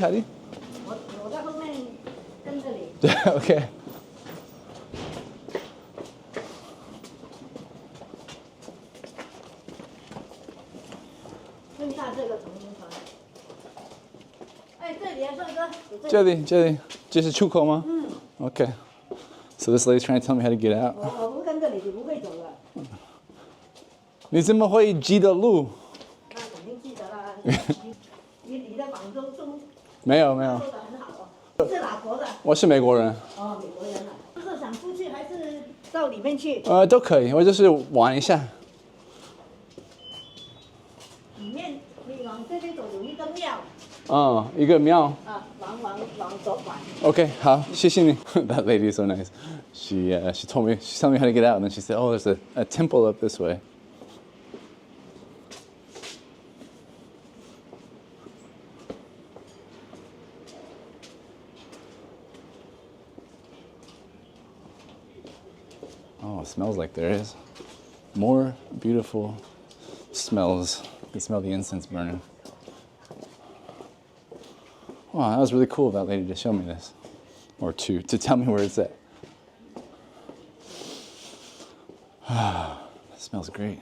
我在后面跟着你。对 ，OK。最大这个长江船。哎，这里啊，帅哥。这里，这是出口吗？OK。So this lady's trying to tell me how to get out. 我不跟着你，你不会走的。你怎么会记得路？那肯定记得啦。你在广州中。没有。做得很好哦。是哪国的？我是美国人。美国人啊。就是想出去还是到里面去？都可以，我就是玩一下。里面你往这边走有一个庙。一个庙。往左拐。Okay, 好，谢谢你。That lady is so nice. She told me how to get out, and then she said, "Oh, there's a temple up this way." Oh, it smells like there is more beautiful smells. You can smell the incense burning. Wow, that was really cool of that lady to show me this. Or to tell me where it's at. That smells great.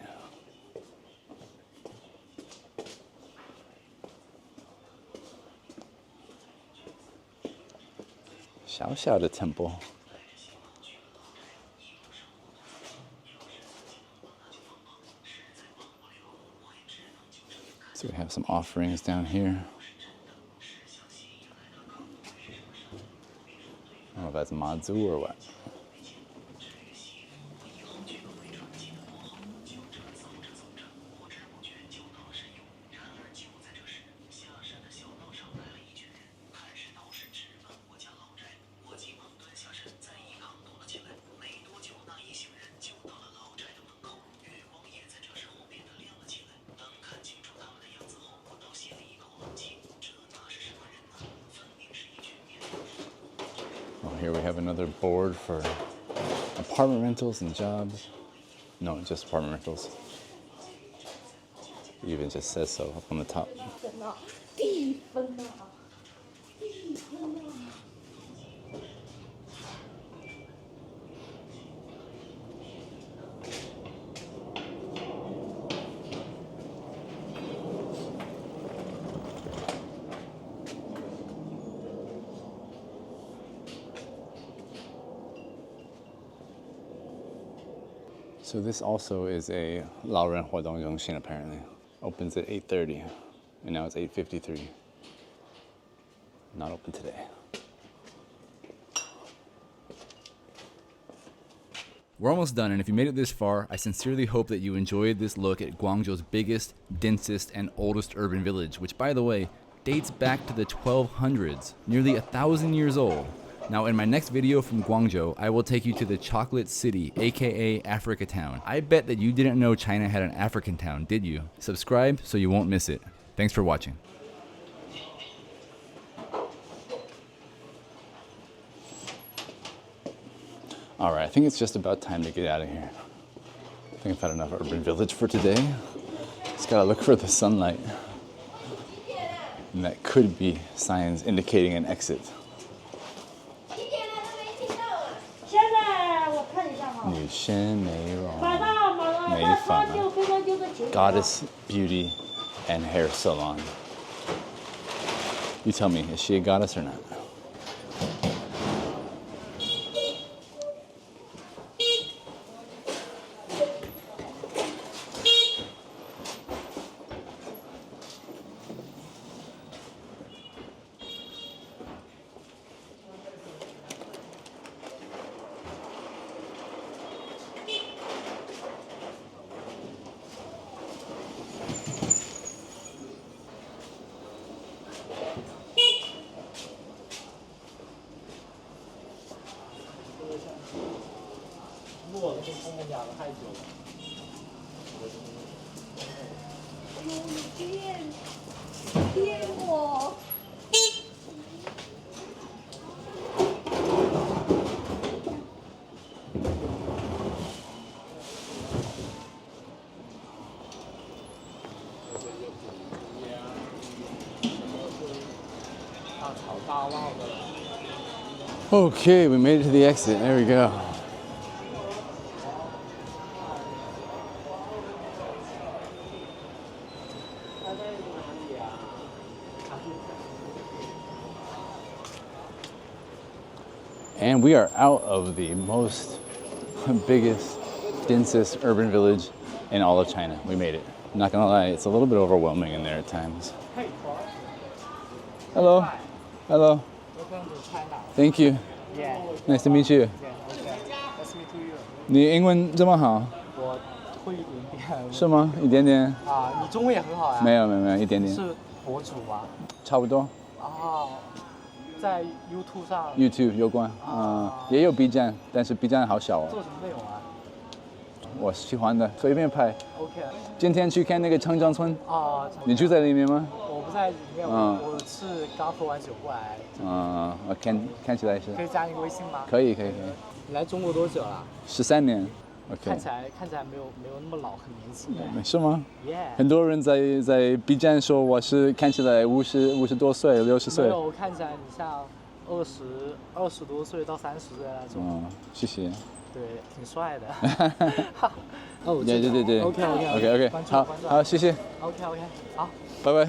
小小的 temple. So we have some offerings down here. I don't know if that's Mazu or what. Here we have another board for apartment rentals and jobs. No, just apartment rentals. It even just says so up on the top. So this also is a 老人活动中心 apparently. Opens at 8:30 and now it's 8:53. Not open today. We're almost done, and if you made it this far, I sincerely hope that you enjoyed this look at Guangzhou's biggest, densest, and oldest urban village, which, by the way, dates back to the 1200s, nearly 1,000 years old. Now, in my next video from Guangzhou, I will take you to the Chocolate City, aka Africa Town. I bet that you didn't know China had an African town, did you? Subscribe so you won't miss it. Thanks for watching. All right, I think it's just about time to get out of here. I think I've had enough urban village for today. Just gotta look for the sunlight. And that could be signs indicating an exit. 女生美容美发 Goddess Beauty and Hair Salon. You tell me, is she a goddess or not? Okay, we made it to the exit. There we go. And we are out of the most biggest, densest urban village in all of China. We made it. I'm not gonna lie, it's a little bit overwhelming in there at times. Hello. Hello. Welcome to China. Thank you. Yeah. Nice to meet you. Yeah. Okay. Nice to meet you. 你英文这么好，我会一点点。是吗？一点点。啊，你中文也很好呀。没有，一点点。是博主吗？差不多。啊，在 YouTube 上。YouTube 有关，也有 B 站，但是 B 站好小哦。做什么内容啊？我喜欢的，随便拍。OK。今天去看那个长江村。啊。你住在里面吗？我不在里面，我是刚喝完酒过来。我看起来是。可以加你微信吗？可以。你来中国多久了？13年。OK。看起来没有那么老，很年轻的。是吗？ Yeah。很多人在 B 站说我是看起来50多岁、60岁。没有，看起来你像20多岁到30岁那种。谢谢。对，挺帅的。哦，对。OK。好，谢谢。OK， 好。拜拜。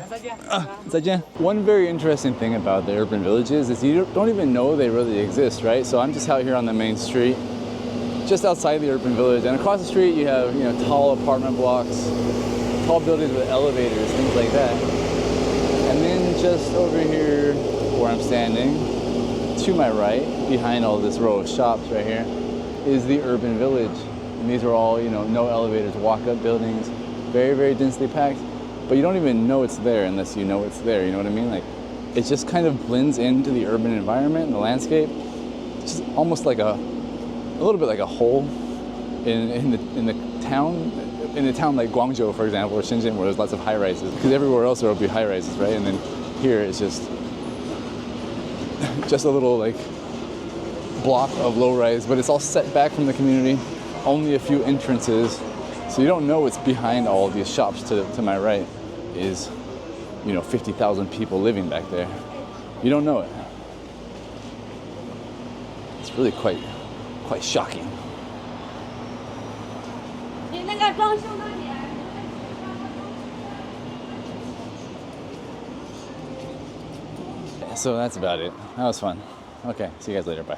再见。One very interesting thing about the urban villages is you don't even know they really exist, right? So I'm just out here on the main street, just outside the urban village, and across the street you have tall apartment blocks, tall buildings with elevators, things like that. And then just over here, where I'm standing, to my right, behind all this row of shops right here, is the urban village. And these are all no elevators, walk-up buildings, very, very densely packed. But you don't even know it's there unless you know it's there, you know what I mean? Like, it just kind of blends into the urban environment and the landscape. It's just almost like a little bit like a hole in the town like Guangzhou, for example, or Shenzhen, where there's lots of high-rises. Because everywhere else there will be high-rises, right? And then here it's just a little like block of low-rise, but it's all set back from the community. Only a few entrances. So you don't know what's behind all these shops. To my right is, 50,000 people living back there. You don't know it. It's really quite shocking. So that's about it. That was fun. Okay, see you guys later. Bye.